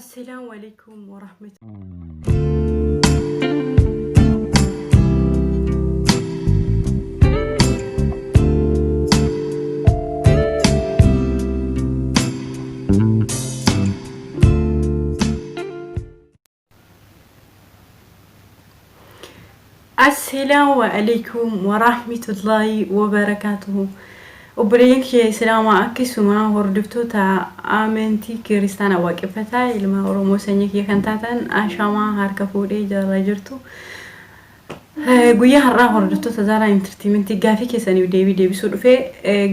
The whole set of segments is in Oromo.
السلام عليكم ورحمة السلام عليكم ورحمة الله وبركاته. وبريك شيء سلام عليكم سما وردفتو تا آمنتي كريستانا واقفتها إلما ورمو سنيك يكنتاتن أشاما هاركفودي جرجرتو guyyaa har'aa hordoftoota Zara Entertainment gaafii keessanii deebisuu dhufe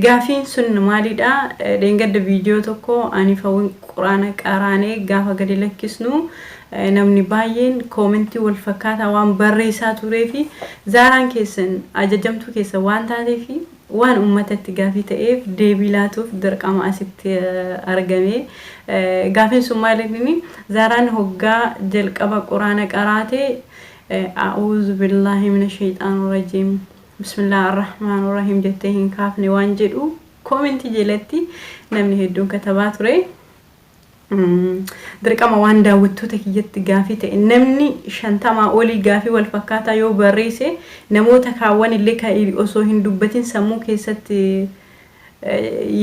gaafiin sun maalidha deengadda viidiyoo tokko ani fawwin quraana qaraanee gaafa gadi lakkisnu namni baay'een koomentii wal fakkaataa waan barreessaa turee fi Zaraan keessan ajajamtuu keessa waan taatee fi waan ummatatti gaafii ta'eef deebii laatuuf dirqama asitti argame gaafiin sun maalidha Zaraan hoggaa jalqaba quraana qaraatee أعوذ بالله من الشيطان الرجيم بسم الله الرحمن الرحيم جتهين كافني وانجدو كومنتي جلتي نمني هدون كتبات ري درك أما واندا وتوتك جت جافي نمني شنتما أولي جافي والفكاتا يو بريسه نموتك عوان اللي كايري أصوهن دبتين سمو كيست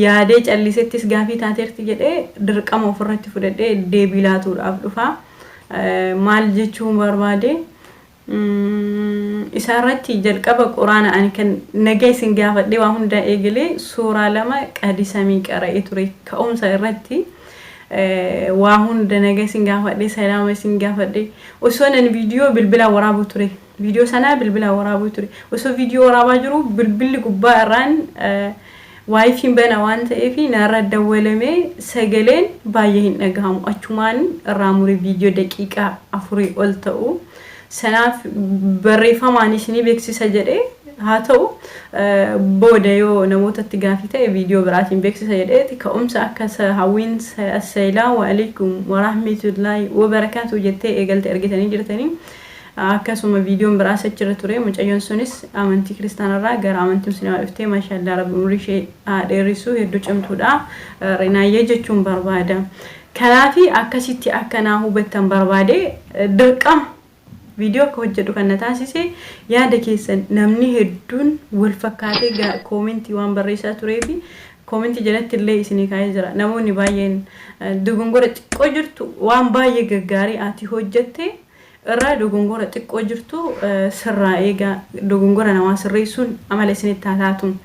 يادج اللي ستيس جافي تاتيرتي جد درك أما فرت فرد ديبيلاتو الأبدوفا مال جتشوم بربادي إسارتي جلقبا قرآن أنا كان نجاي سنجافة دي وهم دا إيجلي سورة لما كهدي ساميك أرأيتوري كأم سيرتي وهم دا نجاي سنجافة دي سلامة سنجافة دي وسونا الفيديو بالبلا ورابو توري فيديو سنة بالبلا ورابو توري وسو فيديو ورابا جرو بالبل قبا ران وايفين بنا وانت إيفي نارد دولمي سجلين بايهن نجهم أشمان راموري فيديو دقيقة أفري قلتو سناف بريفا مانيشني بيكسي سجده هاتو بوديو نموت التقافيته فيديو براتين بيكسي سجده كأمس أكس هاوين السلام عليكم ورحمة الله وبركاته جتة إقلت إرجتني جرتني أكسوما فيديو براسة جرتوري مجايون سونس آمنتي كريستانا را غير آمنتي مسلمة إفتي ما شاء الله رب مريشي ديريسو هدو جمتودا رناية جتشون بربادا كلافي أكسيتي أكناهو بتن بربادي درقم فيديو كوجدو كان نتاسيسي يادا كيسن نمني هدون والفكاتي كومنتي وان بريسا تريفي كومنتي جنت اللي اسني كايزرا نموني باين دوغونغورا تقو جرتو وان باي غغاري آتي هوجتي الرا دوغونغورا تقو جرتو سرا ايغا دوغونغورا نوا سريسون عمل اسني تاتاتون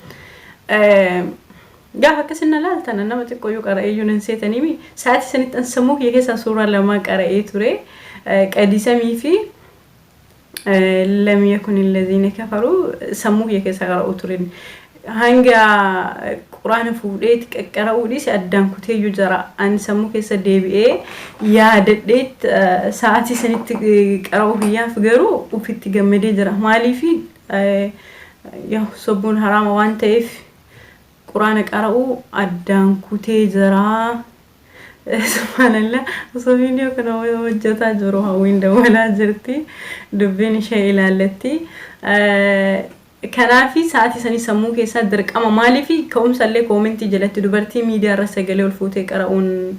gaafa kasina laaltana nama xiqqoo yoo qara'ee nensitani mi saati sanit ansamu yeesa suura lama qara'ee ture qadisamii fi لم يكن الذين كفروا سموه يكسر قرأتورين هنگا قرآن فوديت قرأوا ليس أدم كتير يجرا أن سموه كسر دبي يا ديت ساعتي سنت قرأوا فيها فجروا وفي تجمدي جرا مالي في يا صبون حرام وانتف قرآن قرأوا أدم كتير جرا سبحان الله وصفيني وكنا وجهتا جروها وين دولا جرتي دبين شيء لالتي كان في ساعتي سني سموه كيسا درك أما مالي في كوم سلي كومنتي جلتي دبرتي ميديا رسجلي والفوتي قرأون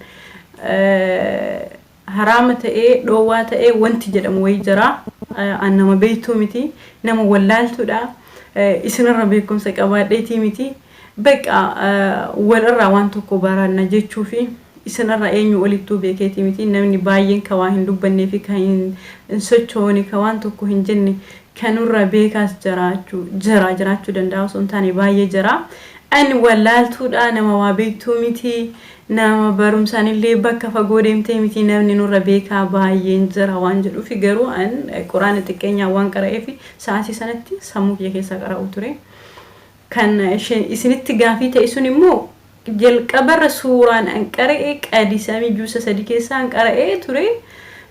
حرامة إيه دوات إيه وانتي جل مويجرا أنا ما بيتو متي نما ولالتو دا إسنا ربيكم سكابات ديتي متي بقى والرا وانتو كبارا نجيتشو في إسنا رأيني ولدتو بكيتي متي نمني باين كواهن دبني في كاين انسوچوني كوان توكو هنجني كانوا ربيكاس جراچو دنداو سنتاني باي جرا أن ولالتو دا نما وابيتو متي نما برومساني اللي بكا فقوديمتي متي نمني نور ربيكا باين جرا وانجلو في قرو أن قرآن تكينيا وان قرأي في ساعتي سنتي سموك يكيسا قرأو توري كان إسنت قافي تأسوني مو جل كبر سوران أنكره كأدي سامي جوسا سديكيسا أنكره تري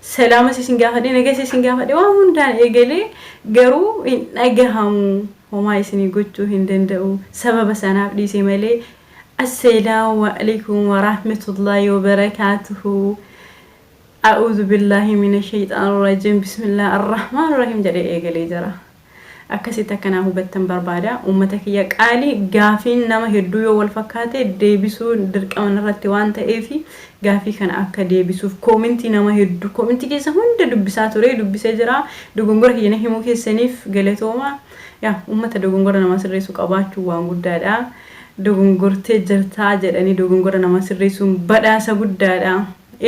سلامة سينجافة دي نجس سينجافة دي وهم دان إجلي جرو إن أجهم هما يسني قطو هندن دو سبب سنة دي سيمالي السلام عليكم ورحمة الله وبركاته أعوذ بالله من الشيطان الرجيم بسم الله الرحمن الرحيم جري إجلي جرا akkasitti akkanaa hubattan barbaada ummata kiyya qaalii gaafiin nama hedduu yoo wal fakkaate deebisuu dirqama irratti waan ta'eef gaafii kana akka deebisuuf koomentii nama hedduu koomentii keessa hunda dubbisaa ture dubbisee jira dogongora kiyya himuu keessaniif galatooma yaa ummata dogongora nama sirreessuu qabaachuu waan guddaadha dogongortee jirtaa jedhanii dogongora nama sirreessuun badhaasa guddaadha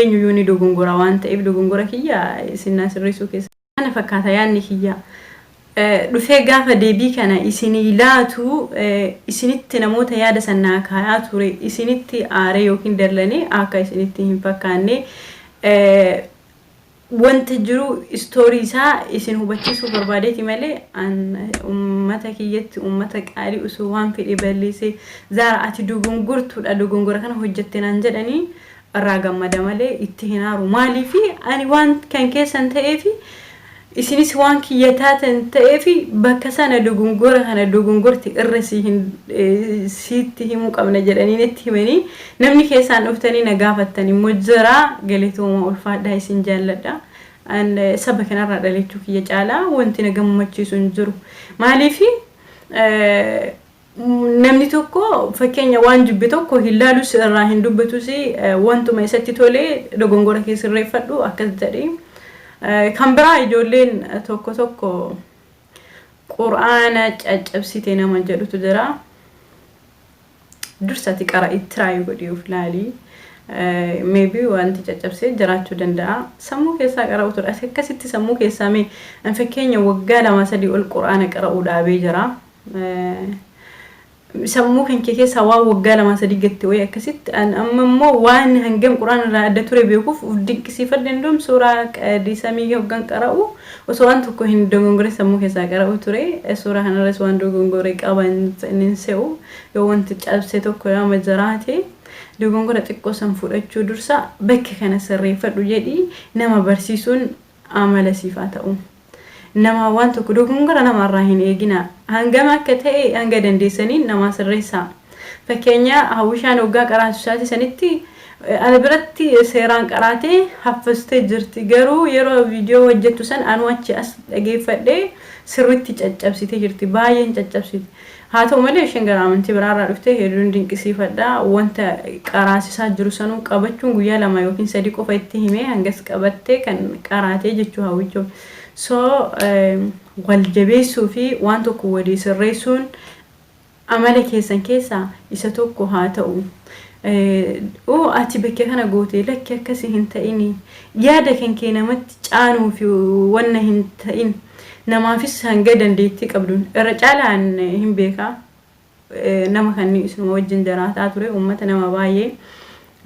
eenyuyyuu ni dogongora waan ta'eef dogongora kiyya isin sirreessuu keessa ana fakkaata yaanni kiyya dhufee gaafa deebii kana isinii laatu isinitti namoota yaada sannaa kaayaa ture isinitti aaree yookiin darlanii akka isinitti hin fakkaanne wanta jiru story isaa isin hubachiisuu barbaadeeti malee ummata kiyyatti ummata qaalii usuu waan fedhe balleesse zaara ati dogongortuudha dogongora kana hojjette naan jedhanii irraa gammada malee itti hinaaru maaliif ani waan kan keessan ta'eef isinis waan kiyyataatan ta'eef bakka sana dogongora kana dogongorti irra sitti himuu qabna jedhanii netti himanii namni keessaan dhuftanii na gaafattan immoo jira galatooma ulfaadhaa isin jaalladha an saba kanarraa dhalachuu kiyya caalaa wanti na gammachiisu hin jiru maaliif namni tokko fakkeenya waan jibbe tokko hilaalus irraa hin dubbatus wantuma isatti tolee dogongora keessa sirreeffadhu akkas jedhee kan biraa ijoolleen tokko quraana caccabsite nama jedhutu jira dursati qara ittiraay godhiuf laali maybe wanti caccabsee jiraachuu danda'a sammuu keessaa qara'utu akkasitti sammuu keessaa mee fakkeenya waggaa 2-3 ol quraana qara'uu dhaabee jira sammuu kan keessa waan waggaa 2-3 gatte way akkasitti amma immoo waan hangam quraana irraa adda ture beekuuf dinqisiifadhe ndum suuraa qadisamii hoggan qara'u osoo waan tokko hin dogongore sammuu keessaa qara'u ture suuraa kanarras waan dogongore qaban nin se'u yoo wanti cabse tokko nama jiraate dogongora xiqqoo san fudhachuu dursa bakka kana sirreeffadhu jedhi nama barsiisuun amala siifaa ta'u nama waan tokko dogongora nama irraa hin eegina hangam akka ta'e hanga dandeessanii nama sirreessa fakkeenya hawwishaan waggaa qaraatu isaati sanitti ana biratti seeraan qaraatee haffastee jirti garuu yeroo viidiyoo hojjettu san anu achi as dhageeffadhee sirriitti caccabsitee jirti baay'een caccabsiti haa ta'u malee isheen gara amantii biraarraa dhuftee hedduun dinqisiifadha wanta qaraasisaa jiru sanuu qabachuun guyyaa 2 yookiin 3 qofa itti himee hangas qabattee kan qaraatee jechuu hawwichoo so waljabeessuu fi waan tokko wadii sirreessuun amala keessan keessaa isa tokko haa ta'u ati bakka kana gootee lakki akkasii hin ta'ini yaada kan kee namatti caanuu fi wanna hin ta'in namaafis hanga dandeettii qabduun irra caalaan hin beekaa nama kan isuma wajjin jiraataa ture ummata nama baay'ee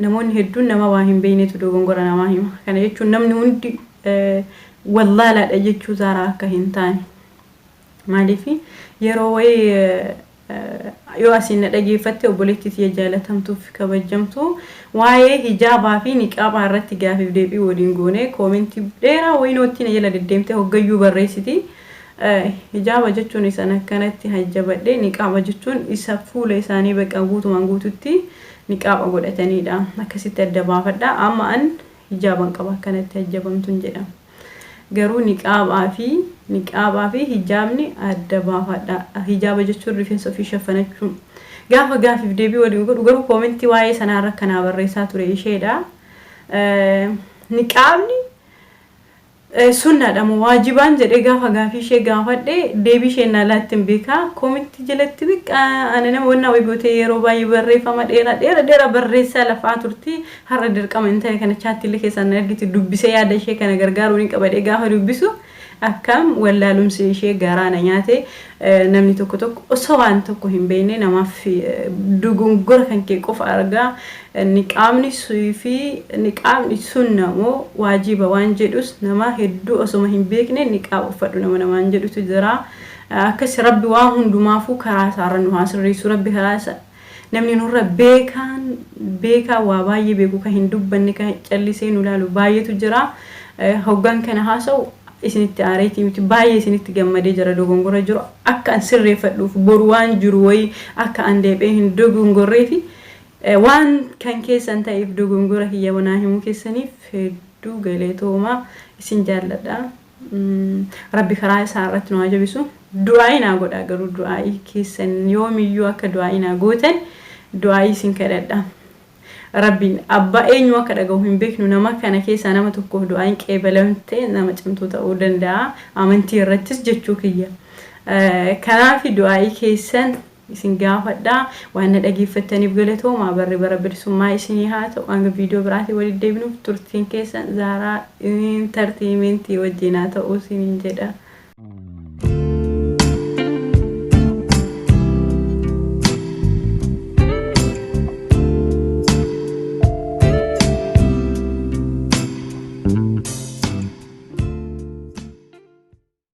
namoonni hedduun nama waa hin beeynetu dogongora namaa hima kana jechuun namni hundi wallaalaadha jechuu zaara akka hin taane maaliif yeroo way yoo asin dhageeffatte obboleettii jaalatamtuuf kabajamtu waa'ee hijaabaa fi niqaabaa irratti gaafiif deebii waliin goone koomentii dheeraa wayinootti na jala deddeemte hoggayyuu barreessiti hijaaba jechuun isan akkanatti hajjabadhe niqaaba jechuun isa fuula isaanii baqa guutumaan guututti niqaaba godhatanidha akkasitti adda baafadha amma an hijaaban qaba akkanatti hajjabamtuun jedhama garuu niqaabaa fi hijaabni adda baafadha hijaaba jechuun rifeensa ofii shafanachuun gaafa gaafiif deebii waliin godhu garuu koomentii waa'ee sanaarra kanaa barreessaa ture isheedha niqaabni sunnaadha moo waajibaan jedhee gaafa gaafii ishee gaafadhe deebii ishee naalaatiin beekaa koomentii jalatti biqaa ana nama wannaa waygootee yeroo baay'ee barreeffama dheeraa barreessaa lafaa turti har'a dirqama hin ta'e kana chaattiillee keessaan argiti dubbisee yaada ishee kana gargaaruu ni qabadhe gaafa dubbisu akkam wallaalumsi ishee garaana nyaate namni tokko osoo waan tokko hin beekne namaaf dogongora kan kee qofa argaa niqaabni sunna moo waajiba waan jedhus nama hedduu osoma hin beekne niqaaba uffadhu namaan jedhutu jira akkas rabbi waan hundumaafuu karaa isaarra nu haasirreessu rabbi karaa namni nurra beekaa waa baay'ee beeku kan hin dubbanne kan callisee nu laalu baay'eetu jira hoggan kana haasa'u isinitti aareetii miti baay'ee isinitti gammadee jira dogongora jiru akka an sirreeffadhuuf boru waan jiru wayi akka an deebi'ee hin dogongorreefi waan kan keessan ta'eef dogongora hiyyabanaa himuu keessaniif hedduu galatooma isin jaalladha rabbi karaa isaa irratti nu haa jabisu du'aayina godha garuu du'aayii keessan yoomiyyuu akka du'aayina gootan du'aayii sin kadhadha rabbiin abba eenyu akka dhagahu hin beeknu nama kana keessa nama tokkoof du'aayin qeebalamte nama cimtuu ta'uu danda'a amantii irrattis jechuu kiyya kanaaf du'aayii keessan isin gaafadha waan dhageeffataniif galatooma barri bara bilisummaa isinii haa ta'u hanga viidiyoo biraatii walitti deebinuuf turtiin keessan Zaaraa Entertainment wajjin haa ta'u isiniin jedha